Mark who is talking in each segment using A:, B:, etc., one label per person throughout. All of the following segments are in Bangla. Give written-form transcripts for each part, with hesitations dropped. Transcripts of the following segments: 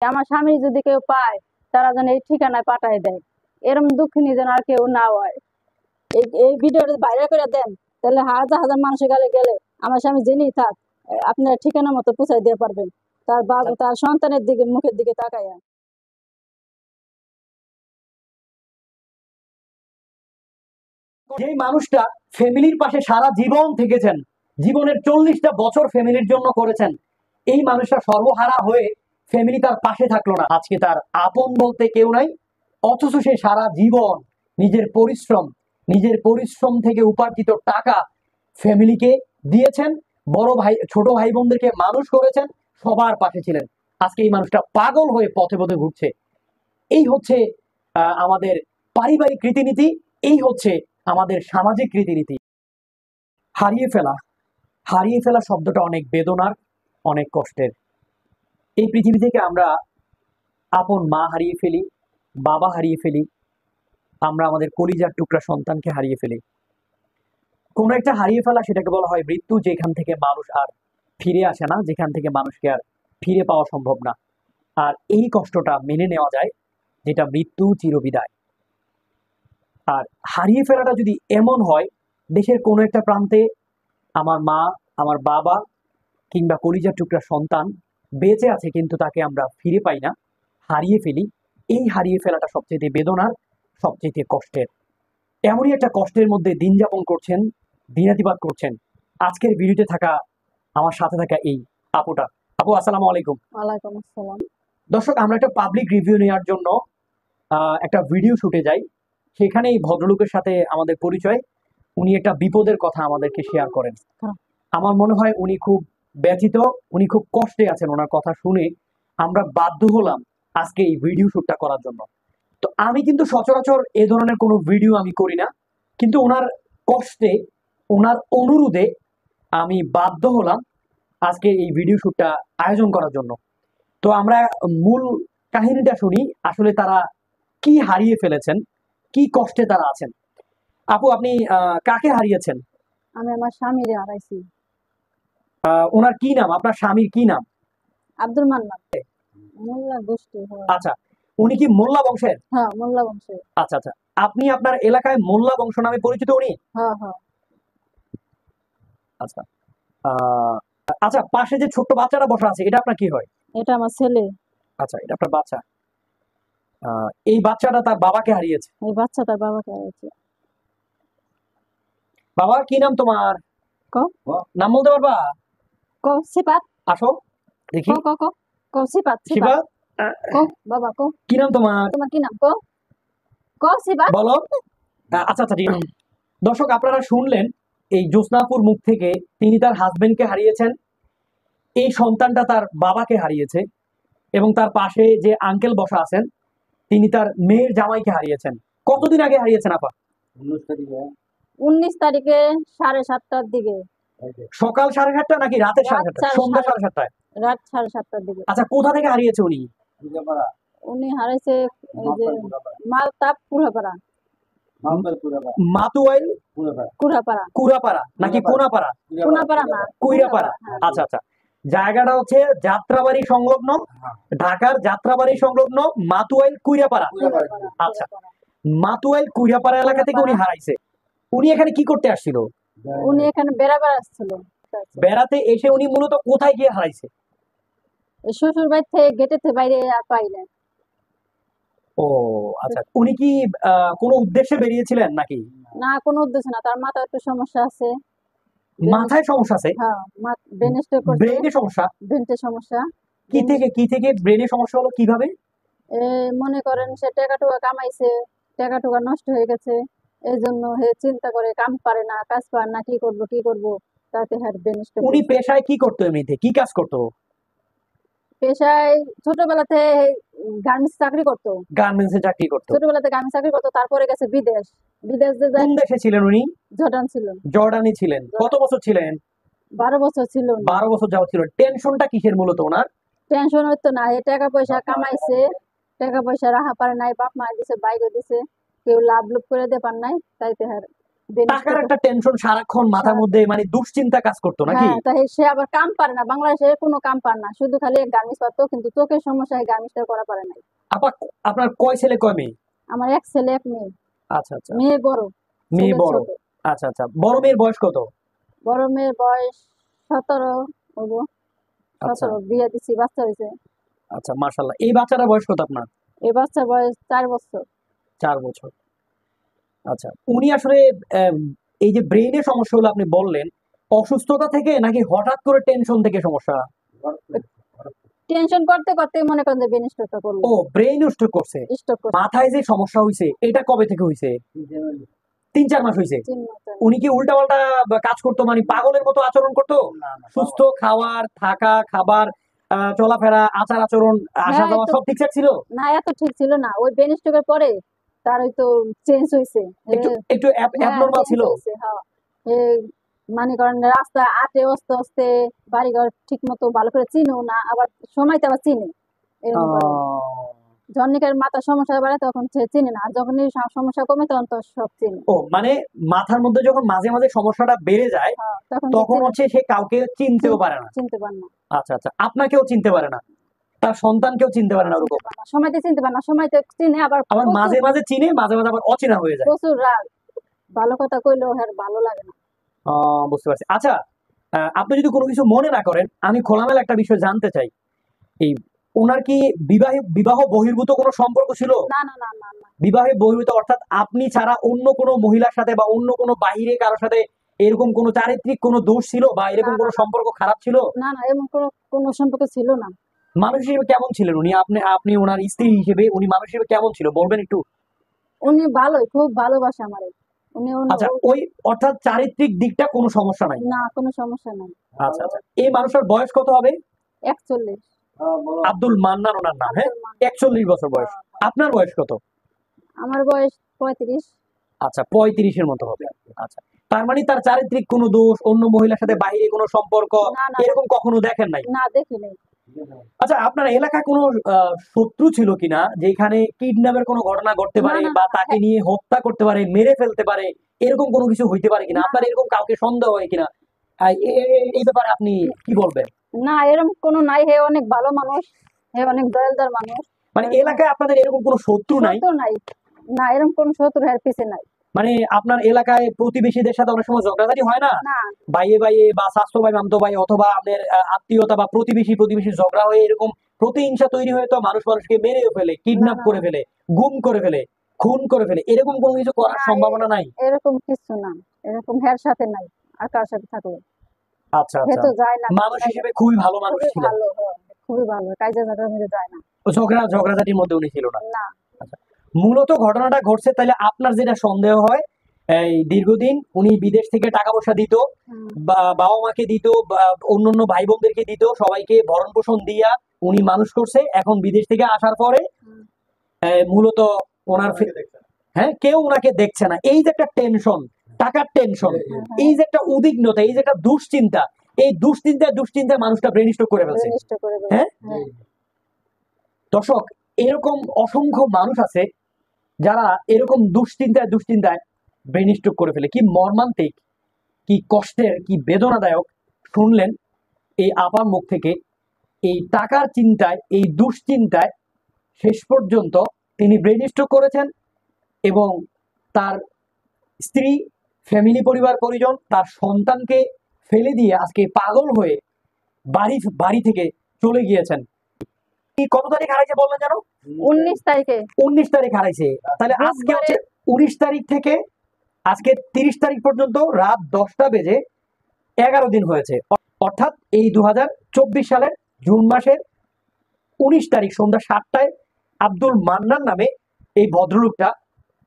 A: আমার স্বামী যদি কেউ পায় তারা যেন এই ঠিকানায় পাঠায় দেয়, এরকম দুঃখিনী যেন আর কেউ না হয়। এই ভিডিওটা বাইরে করে দেন, তাহলে হাজার হাজার মানুষের গালে গেলে আমার স্বামী জেনেই থাক, আপনার ঠিকানা মতো পৌঁছায় দিয়ে পারবেন তার বাবা তার সন্তানের দিকে মুখের দিকে তাকাইয়া।
B: যেই মানুষটা ফ্যামিলির পাশে সারা জীবন থেকেছেন, জীবনের 40টা বছর ফ্যামিলির জন্য করেছেন, এই মানুষটা সর্বহারা হয়ে ফ্যামিলি তার পাশে থাকলো না। আজকে তার আপন বলতে কেউ নাই, অথচ সে সারা জীবন নিজের পরিশ্রম থেকে উপার্জিত টাকা ফ্যামিলিকে দিয়েছেন, বড় ভাই ছোট ভাই বোনদেরকে মানুষ করেছেন, সবার পাশে ছিলেন। আজকে এই মানুষটা পাগল হয়ে পথে পথে ঘুরছে। এই হচ্ছে আমাদের পারিবারিক রীতিনীতি, এই হচ্ছে আমাদের সামাজিক রীতিনীতি। হারিয়ে ফেলা শব্দটা অনেক বেদনার, অনেক কষ্টের। এই পৃথিবী থেকে আমরা আপন মা হারিয়ে ফেলি, বাবা হারিয়ে ফেলি, আমরা আমাদের কলিজার টুকরা সন্তানকে হারিয়ে ফেলি। কোনো একটা হারিয়ে ফেলা, সেটাকে বলা হয় মৃত্যু, যেখান থেকে মানুষ আর ফিরে আসে না, যেখান থেকে মানুষকে আর ফিরে পাওয়া সম্ভব না। আর এই কষ্টটা মেনে নেওয়া যায়, যেটা মৃত্যু চিরবিদায়। আর হারিয়ে ফেলাটা যদি এমন হয়, দেশের কোনো একটা প্রান্তে আমার মা, আমার বাবা কিংবা কলিজার টুকরা সন্তান বেঁচে আছে, কিন্তু তাকে আমরা ফিরে পাই না, হারিয়ে ফেলি। এই হারিয়ে ফেলাটা সবচেয়ে বেদনার, সবচেয়ে কষ্টের। এমনই একটা কষ্টের মধ্যে দিন যাপন করছেন, দিনাতিপাত করছেন আজকের ভিডিওতে থাকা আমার সাথে থাকা এই আপুটা। আপু, আসসালামু আলাইকুম।
A: ওয়ালাইকুম আসসালাম।
B: দর্শক, আমরা একটা পাবলিক রিভিউ নেওয়ার জন্য একটা ভিডিও শুটে যাই। সেখানে এই ভদ্রলোকের সাথে আমাদের পরিচয়। উনি একটা বিপদের কথা আমাদেরকে শেয়ার করেন। আমার মনে হয় উনি খুব ব্যথিত, উনি খুব কষ্টে আছেন। ওনার কথা শুনে আমরা বাধ্য হলাম আজকে এই ভিডিও শুটটা করার জন্য। তো আমি কিন্তু সচরাচর এ ধরনের কোনো ভিডিও আমি করি না, কিন্তু ওনার কষ্টে, ওনার অনুরোধে আমি বাধ্য হলাম আজকে এই ভিডিও শুটটা আয়োজন করার জন্য। তো আমরা মূল কাহিনীটা শুনি, আসলে তারা কি হারিয়ে ফেলেছেন, কি কষ্টে তারা আছেন। আপু, আপনি কাকে হারিয়েছেন?
A: আমি আমার স্বামীরে হারাইছি।
B: ওনার কি নাম? আপনার স্বামীর কি নাম?
A: আব্দুল মান্নান। মোল্লা গোষ্ঠী।
B: আচ্ছা, উনি কি মোল্লা বংশের?
A: হ্যাঁ, মোল্লা বংশের।
B: আচ্ছা আচ্ছা, আপনি আপনার এলাকায় মোল্লা বংশ নামে পরিচিত উনি?
A: হ্যাঁ হ্যাঁ।
B: আচ্ছা, আচ্ছা, পাশে যে ছোট্ট বাচ্চাটা বসা আছে, এটা আপনার কি হয়?
A: এটা আমার ছেলে।
B: আচ্ছা, এটা আপনার বাচ্চা। এই বাচ্চাটা তার বাবাকে হারিয়েছে।
A: এই বাচ্চা তার বাবাকে হারিয়েছে।
B: বাবা, কি নাম তোমার?
A: ক
B: নাম বলতে পারবা?
A: ক সিপাত।
B: আসো দেখি।
A: ক ক ক ক সিপাত
B: শিবা,
A: ক বাবা ক।
B: কি নাম তোমার?
A: তোমার কি নাম? ক ক সিপাত
B: বলো। আচ্ছা আচ্ছা, ঠিক আছে। দর্শক, আপনারা শুনলেন এই জ্যোৎস্নাপুর মুখ থেকে, তিনি তার হাজবেন্ডকে হারিয়েছেন, এই সন্তানটা তার বাবাকে হারিয়েছে, এবং তার পাশে যে আঙ্কেল বসা আছেন, তিনি তার মেয়ের জামাইকে হারিয়েছেন। কতদিন আগে হারিয়েছেন আপা?
A: 19 তারিখে 7:30টার দিকে।
B: সকাল 7:30টা নাকি রাতের 7:30টা? সন্ধ্যা 7:30টায়?
A: রাত 7:30টার দিকে।
B: আচ্ছা, কোথা থেকে হারিয়েছে উনি?
A: উনি হারাইছে এই যে মালতাপ কুড়াপাড়া।
B: মাতুয়াইল
A: কুড়াপাড়া।
B: কুড়াপাড়া নাকি কোনাপাড়া?
A: কুড়াপাড়া না,
B: কুইরাপাড়া। আচ্ছা আচ্ছা, জায়গাটা হচ্ছে যাত্রাবাড়ি সংলগ্ন, ঢাকার যাত্রাবাড়ি সংলগ্ন মাতুয়াইল কুইরাপাড়া। আচ্ছা, মাতুয়াইল কুইরাপাড়া এলাকা থেকে উনি হারাইছে। উনি এখানে কি করতে আসছিল?
A: উনি এখানে বেড়াবার আসছিল।
B: বেড়াতে এসে উনি মূলত কোথায় গিয়ে হারাইছে?
A: শ্বশুর বাড়ি থেকে গেটের বাইরে আর পাইলেন।
B: ও আচ্ছা, উনি কি কোনো উদ্দেশ্যে বেরিয়েছিলেন নাকি?
A: না, কোনো উদ্দেশ্য না, তার মাথায় একটু সমস্যা আছে।
B: মাথায় সমস্যা আছে?
A: হ্যাঁ, ব্রেন স্ট্রোক করছে।
B: ব্রেনে সমস্যা?
A: ব্রেনের সমস্যা।
B: কি থেকে ব্রেনে সমস্যা হলো, কিভাবে?
A: মনে করেন সে টাকা টুকা কামাইছে, টাকা টুকা নষ্ট হয়ে গেছে, এই জন্য হে চিন্তা করে, কাম পারে না, কাজ পারে না, কি করব তাতে হ্যাঁ ব্রেন স্ট্রোক।
B: উনি পেশায় কি করতো? এমনিতে কি কাজ করতো?
A: পেশায় ছোটবেলাতে গার্মেন্টস চাকরি করতো।
B: গার্মেন্টসে চাকরি করতো?
A: ছোটবেলাতে গার্মেন্টস চাকরি করতো, তারপরে গেছে বিদেশ।
B: কোন দেশে ছিলেন উনি?
A: জর্ডান ছিলেন।
B: জর্ডানে ছিলেন। কত বছর ছিলেন?
A: 12 বছর ছিল।
B: 12 বছর যাওয়া ছিল। টেনশনটা কিসের মূলত ওনার?
A: টেনশন হতো না, এই টাকা পয়সা কামাইছে, টাকা পয়সা রাখা পারে নাই, বাপ মা দিছে, বাইক দিছে, কেউ লাভ লোভ করে দে পার নাই, তাইতে হ্যাঁ
B: টাকার একটা টেনশন সারাক্ষণ মাথার মধ্যে, মানে দুশ্চিন্তা কাজ করতো নাকি?
A: হ্যাঁ, তাই সে আবার কাম পারে না, বাংলাদেশে কোনো কাম পারে না, শুধু খালি গার্মেন্টস পারতো, কিন্তু চোখের সমস্যায় গার্মেন্টসটা করা পারে নাই।
B: আপা, আপনার কয় ছেলে কয় মেয়ে?
A: আমার এক ছেলে এক মেয়ে।
B: আচ্ছা আচ্ছা,
A: মেয়ে বড়,
B: মেয়ে
A: ছেলে
B: বড়।
A: ছোট।
B: আচ্ছা আচ্ছা, বড় মেয়ের বয়স কত?
A: বড় মেয়ের বয়স 17 হবো।
B: আচ্ছা
A: 17 বিয়ে দিছি, বাচ্চা হয়েছে।
B: আচ্ছা, মাশাআল্লাহ। এই বাচ্চাটার বয়স কত আপনার?
A: এই বাচ্চার বয়স 4 বছর।
B: 4 বছর। আচ্ছা, উনি আসলে আম, এই যে ব্রেইনের সমস্যা হলো আপনি বললেন, অসুস্থতা থেকে নাকি হঠাৎ করে টেনশন থেকে সমস্যা?
A: টেনশন করতে করতে মনে করেন যে ব্রেন স্ট্রোকটা করলো।
B: ও, ব্রেইন স্ট্রোক করছে।
A: স্ট্রোক করছে
B: মাথায় যে সমস্যা হয়েছে এটা কবে থেকে হয়েছে? 3-4 মাস হয়েছে।
A: 3 মাস আগে।
B: উনি কি উল্টাপাল্টা কাজ করতো, মানে পাগলের মতো আচরণ করতো? সুস্থ খাওয়ার, থাকা, খাবার, চলাফেরা, আচার আচরণ, আসা
A: হ্যাঁ,
B: যাওয়া
A: একটু
B: সব ঠিকঠাক ছিল?
A: না, এত ঠিক ছিল না। ওই ব্রেন স্ট্রোকের পরে তার হয়তো চেঞ্জ হয়েছে।
B: একটু একটু
A: হ্যাঁ,
B: অ্যাবনর্মাল
A: চেঞ্জ
B: ছিল?
A: হয়েছে। হ্যাঁ, মানে করেন রাস্তা আটে আস্তে আস্তে, বাড়িঘর ঠিক মতো ভালো করে চিনেও না, আবার সময়তে আবার চিনে, এরকম করে।
B: আহ,
A: জন্নিকের মাথার সমস্যা বাড়ে তখন সে চিনে না, আর যখনই সমস্যা কমে তখন তো সব চিনে।
B: ও, মানে মাথার মধ্যে যখন মাঝে মাঝে সমস্যাটা বেড়ে যায়
A: হ্যাঁ, তখন সে
B: তখন হচ্ছে সে কাউকে চিনতেও পারে না।
A: চিনতে পারে না।
B: আচ্ছা আচ্ছা, আপনাকেও চিনতে পারে না, তার সন্তানকেও চিনতে পারে না ওরকম?
A: সময়তে চিনতে পারে না, সময়তে চিনে, আবার
B: আবার মাঝে মাঝে চিনে, মাঝে মাঝে আবার অচেনা হয়ে যায়।
A: প্রচুর রাগ। ভালো কথা কইলেও হ্যাঁ ভালো লাগে না।
B: বুঝতে পারছি। আচ্ছা, আপনি যদি কোনো কিছু মনে না করেন, আমি খোলামেলা একটা বিষয় জানতে চাই। এই ওনার কি বিবাহ বহির্ভূত কোনো সম্পর্ক ছিল?
A: না না না না না
B: বিবাহে বহির্ভূত অর্থাৎ আপনি ছাড়া অন্য কোনো মহিলার সাথে বা অন্য কোনো বাহিরে কারোর সাথে এরকম কোনো চারিত্রিক কোনো দোষ ছিল বা এরকম কোনো সম্পর্ক খারাপ ছিল?
A: না না, এমন কোনো সম্পর্ক ছিল না।
B: মানুষ হিসেবে কেমন ছিলেন উনি? আপনি আপনি ওনার স্ত্রী হিসেবে উনি মানুষ হিসেবে কেমন ছিল বলবেন একটু?
A: উনি ভালোই, খুব ভালোবাসে আমারে। উনি
B: আচ্ছা, ওই অর্থাৎ চারিত্রিক দিকটা কোনো সমস্যা নাই?
A: না, কোনো সমস্যা নাই।
B: আচ্ছা আচ্ছা, এই মানুষের বয়স কত হবে?
A: 41।
B: আব্দুল মান্নান ওনার নাম, হ্যাঁ?
A: আব্দুল মান্নান।
B: 41 বছর বয়স। আপনার বয়স কত?
A: আমার বয়স 35।
B: আচ্ছা, 35-এর মতো হবে। আচ্ছা, তার মানে তার চারিত্রিক কোনো দোষ, অন্য মহিলার সাথে বাইরে কোনো সম্পর্ক
A: না না
B: এরকম কখনো দেখেন নাই?
A: না, দেখি নাই।
B: আচ্ছা, আপনার এলাকায় কোনো শত্রু ছিল কিনা যেখানে কিডন্যাপের কোনো ঘটনা ঘটতে
A: না
B: পারে
A: না
B: বা
A: না,
B: তাকে নিয়ে হত্যা করতে পারে, মেরে ফেলতে পারে, এরকম কোনো কিছু হইতে পারে কিনা?
A: না
B: আপনার এরকম কাউকে সন্দেহ হয় কিনা? এই ব্যাপারে আপনি কি বলবেন?
A: না, এরকম কোনো নাই। হে অনেক ভালো মানুষ, হে অনেক দয়ালদার মানুষ।
B: মানে এলাকায় আপনাদের এরকম কোনো শত্রু নাই?
A: শত্রু নাই, না, এরকম কোন শত্রু এর পিছে নাই।
B: মানে আপনার এলাকায় প্রতিবেশীদের সাথে অনেক সময় ঝগড়াঝাটি হয় না?
A: না
B: ভাইয়ে ভাইয়ে বা স্বাস্থ্য ভাই মামতো ভাই অথবা আপনার আত্মীয়তা বা প্রতিবেশী ঝগড়া হয়ে এরকম প্রতিহিংসা তৈরি হয়ে তো মানুষ মানুষকে মেরেও ফেলে, কিডন্যাপ
A: না,
B: করে ফেলে, গুম করে ফেলে, খুন করে ফেলে, এরকম কোনো কিছু করার
A: না,
B: সম্ভাবনা নাই?
A: এরকম কিছু না। এরকম হের সাথে নাই, আর কার সাথে থাকলো।
B: আচ্ছা
A: হে
B: আচ্ছা,
A: তো যায় না,
B: মানুষ হিসেবে খুবই ভালো মানুষ
A: খুবই
B: ছিলেন?
A: ভালো, হ্যাঁ, খুবই ভালো, কাজে ঝগড়ার মধ্যে যায় না।
B: ঝগড়াঝাটির মধ্যে উনি ছিল না?
A: না।
B: আচ্ছা, মূলত ঘটনাটা ঘটছে তাহলে আপনার যেটা সন্দেহ হয়, এই দীর্ঘদিন উনি বিদেশ থেকে টাকা পয়সা দিত,
A: হুম,
B: বাবা মাকে দিত, বা অন্যান্য ভাই বোনদেরকে দিত, সবাইকে ভরণ পোষণ দিয়া উনি মানুষ করছে। এখন বিদেশ থেকে আসার পরে
A: হুম,
B: মূলত ওনার হ্যাঁ, কেউ ওনাকে দেখছে না, এই যে একটা টেনশন, টাকার টেনশন, এই যে একটা উদ্বিগ্নতা, এই যে একটা দুশ্চিন্তা, এই দুশ্চিন্তায় মানুষটা ব্রেন স্ট্রোক করে ফেলছে।
A: ব্রেন স্ট্রোক করে ফেলে।
B: হ্যাঁ,
A: হ্যাঁ,
B: দর্শক, এরকম অসংখ্য মানুষ আছে যারা এরকম দুশ্চিন্তায় ব্রেন স্ট্রোক করে ফেলে। কি মর্মান্তিক, কি কষ্টের, কি বেদনাদায়ক শুনলেন এই আপার মুখ থেকে। এই টাকার চিন্তায়, এই দুশ্চিন্তায় শেষ পর্যন্ত তিনি ব্রেন স্ট্রোক করেছেন এবং তার স্ত্রী, ফ্যামিলি, পরিবার পরিজন, তার সন্তানকে ফেলে দিয়ে আজকে পাগল হয়ে বাড়ি থেকে চলে গিয়েছেন। কি কত তারিখ হারাইছে বললেন যেন?
A: 19 তারিখে।
B: 19 তারিখ হারাইছে। তাহলে আজকে হচ্ছে 19 তারিখ থেকে আজকে 30 তারিখ পর্যন্ত রাত 10টা বেজে 11 দিন হয়েছে। অর্থাৎ এই 2024 সালের জুন মাসের 19 তারিখ সন্ধ্যা 7টায় আব্দুল মান্নান নামে এই ভদ্রলোকটা,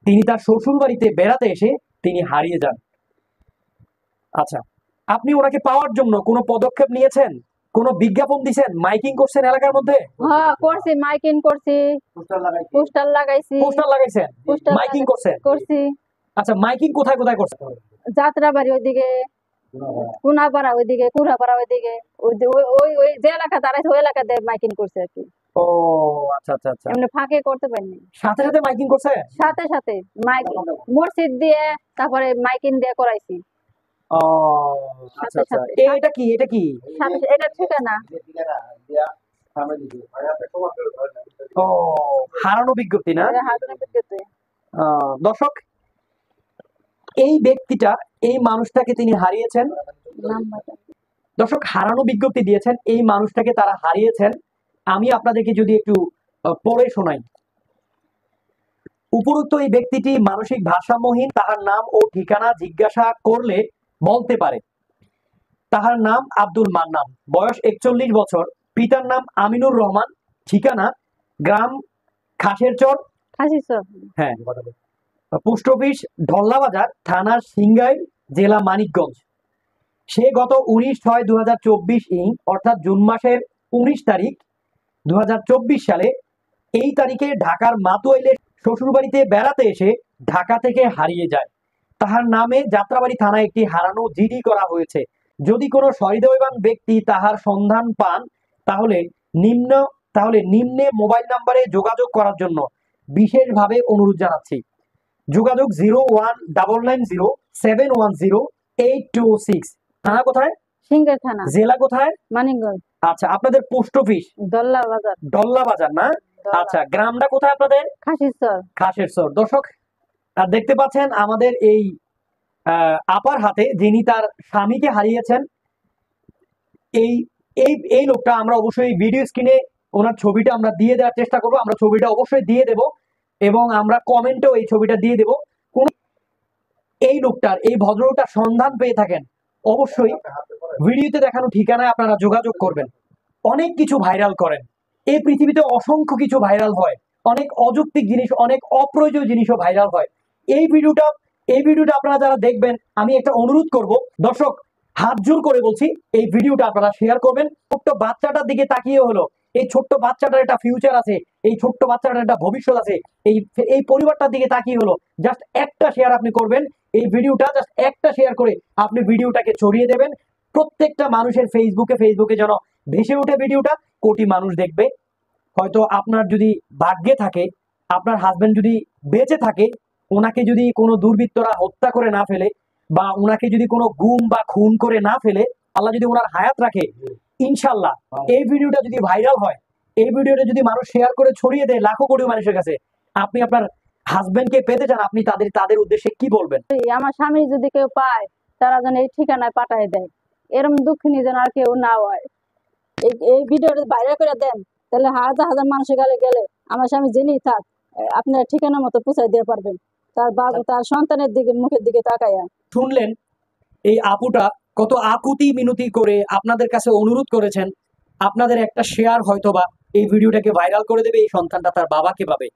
B: তিনি তার শ্বশুর বাড়িতে বেড়াতে এসে তিনি হারিয়ে যান। আচ্ছা, আপনি ওনাকে পাওয়ার জন্য কোনো পদক্ষেপ নিয়েছেন? কোনো বিজ্ঞাপন দিয়েছেন, মাইকিং করছেন এলাকার মধ্যে?
A: হ্যাঁ, করছি, মাইকিং করছি, পোস্টার লাগাইছি,
B: পোস্টার লাগাইছেন,
A: পোস্টার
B: মাইকিং করছেন?
A: করছি।
B: আচ্ছা, মাইকিং কোথায় কোথায় করছেন?
A: যাত্রাবাড়ি ওইদিকে, কুনাপাড়া ওইদিকে, কুড়াপাড়া ওইদিকে, ওই ওই ওই ওই যে এলাকা দাঁড়াইছে ওই এলাকাতে মাইকিং করছে আর কি।
B: ও আচ্ছা আচ্ছা আচ্ছা,
A: এমনি ফাঁকে করতে পারিনি।
B: সাথে সাথে মাইকিং করছে।
A: সাথে সাথে মাইক মসজিদ দিয়ে তারপরে মাইকিং দিয়ে করাইছি।
B: ও আচ্ছা
A: সাথে
B: আচ্ছা,
A: সাথে
B: এটা কি এটা কি?
A: সাথে এটা ঠিকানা।
B: ও হারানো বিজ্ঞপ্তি না?
A: এটা হাজার বিদ্যুতে।
B: দর্শক, এই ব্যক্তিটা, এই মানুষটাকে তিনি হারিয়েছেন।
A: নাম্বার
B: দর্শক, হারানো বিজ্ঞপ্তি দিয়েছেন, এই মানুষটাকে তারা হারিয়েছেন। আমি আপনাদেরকে যদি একটু পড়ে শোনাই। উপরোক্ত এই ব্যক্তিটি মানসিক ভারসাম্যহীন, তাহার নাম ও ঠিকানা জিজ্ঞাসা করলে বলতে পারে। তাহার নাম আব্দুল মান্নান, বয়স 41 বছর, পিতার নাম আমিনুর রহমান, ঠিকানা গ্রাম খাসেরচর,
A: খাসিচর।
B: হ্যাঁ, পোস্ট অফিস ঢল্লাবাজার, থানা সিংগাইর, জেলা মানিকগঞ্জ। সে গত 19/6/2024 অর্থাৎ জুন মাসের 19 তারিখ 2024 সালে এই তারিখে ঢাকার মাতুয়াইলে শ্বশুরবাড়িতে বেড়াতে এসে ঢাকা থেকে হারিয়ে যায়। তাহার নামে যাত্রাবাড়ি থানায় একটি হারানো জিডি করা হয়েছে। যদি কোনো সহৃদয়বান ব্যক্তি তাহার সন্ধান পান তাহলে নিম্নে মোবাইল নাম্বারে যোগাযোগ করার জন্য বিশেষভাবে অনুরোধ জানাচ্ছি। যোগাযোগ 01907107108226। থানা কোথায়?
A: সিংহের থানা,
B: জেলা কোথায়?
A: মানিকগঞ্জ,
B: আচ্ছা, আপনাদের পোস্ট অফিস
A: দল্লা বাজার।
B: ডল্লা বাজার না? আচ্ছা, গ্রামটা কোথায় আপনাদের?
A: খাসিচর।
B: খাসেরচর। দর্শক, দেখতে পাচ্ছেন আমাদের এই আপার হাতে, যিনি তার স্বামীকে হারিয়েছেন, এই এই এই লোকটা, আমরা অবশ্যই ভিডিও স্ক্রিনে ওনার ছবিটা আমরা দিয়ে দেওয়ার চেষ্টা করবো। আমরা ছবিটা অবশ্যই দিয়ে দেব এবং আমরা কমেন্টেও এই ছবিটা দিয়ে দেব। কোন এই লোকটার, এই ভদ্রলোকটার সন্ধান পেয়ে থাকেন, অবশ্যই ভিডিওতে দেখানো ঠিকানায় আপনারা যোগাযোগ করবেন। অনেক কিছু ভাইরাল করেন, এই পৃথিবীতে অসংখ্য কিছু ভাইরাল হয়, অনেক অযৌক্তিক জিনিস, অনেক অপ্রয়োজনীয় জিনিসও ভাইরাল হয়। এই ভিডিওটা আপনারা যারা দেখবেন, আমি একটা অনুরোধ করব, দর্শক হাত জোর করে বলছি, এই ভিডিওটা আপনারা শেয়ার করবেন। ছোট্ট বাচ্চাটার দিকে তাকিয়ে হলো, এই ছোট্ট বাচ্চাটার একটা ফিউচার আছে, এই ছোট্ট বাচ্চাটার একটা ভবিষ্যৎ আছে, এই পরিবারটার দিকে তাকিয়ে হলো। জাস্ট একটা শেয়ার আপনি করবেন, এই ভিডিওটা জাস্ট একটা শেয়ার করে আপনি ভিডিওটাকে ছড়িয়ে দেবেন। প্রত্যেকটা মানুষের ফেসবুকে যেন ভেসে ওঠে ভিডিওটা, কোটি মানুষ দেখবে। হয়তো আপনার যদি ভাগ্যে থাকে, আপনার হাজবেন্ড যদি বেঁচে থাকে, ওনাকে যদি কোনো দুর্বৃত্তরা হত্যা করে না ফেলে, বা ওনাকে যদি কোনো গুম বা খুন করে না ফেলে, আল্লাহ যদি ওনার হায়াত রাখে, ইনশাল্লাহ এই ভিডিওটা যদি ভাইরাল হয়, এই ভিডিওটা যদি মানুষ শেয়ার করে ছড়িয়ে দেয় লাখো কোটি মানুষের কাছে, আপনি আপনার হাজবেন্ডকে পেতে চান, আপনি তাদের উদ্দেশ্যে কি বলবেন?
A: আমার স্বামী যদি কেউ পায়, তারা যেন এই ঠিকানায় পাঠায় দেয়। এরকম দুঃখিনী যেন আর কেউ না হয়। এই ভিডিওটা বাইরে করে দেন, তাহলে হাজার হাজার মানুষের গালে গেলে আমার স্বামী জেনেই থাক, আপনার ঠিকানা মতো পৌঁছাই দিয়ে পারবেন তার বাবা, তার সন্তানের দিকে, মুখের দিকে তাকাইয়া।
B: শুনলেন এই আপুটা কত আকুতি মিনতি করে আপনাদের কাছে অনুরোধ করেছেন। আপনাদের একটা শেয়ার হয়তোবা এই ভিডিওটাকে ভাইরাল করে দেবে, এই সন্তানটা তার বাবাকে পাবে।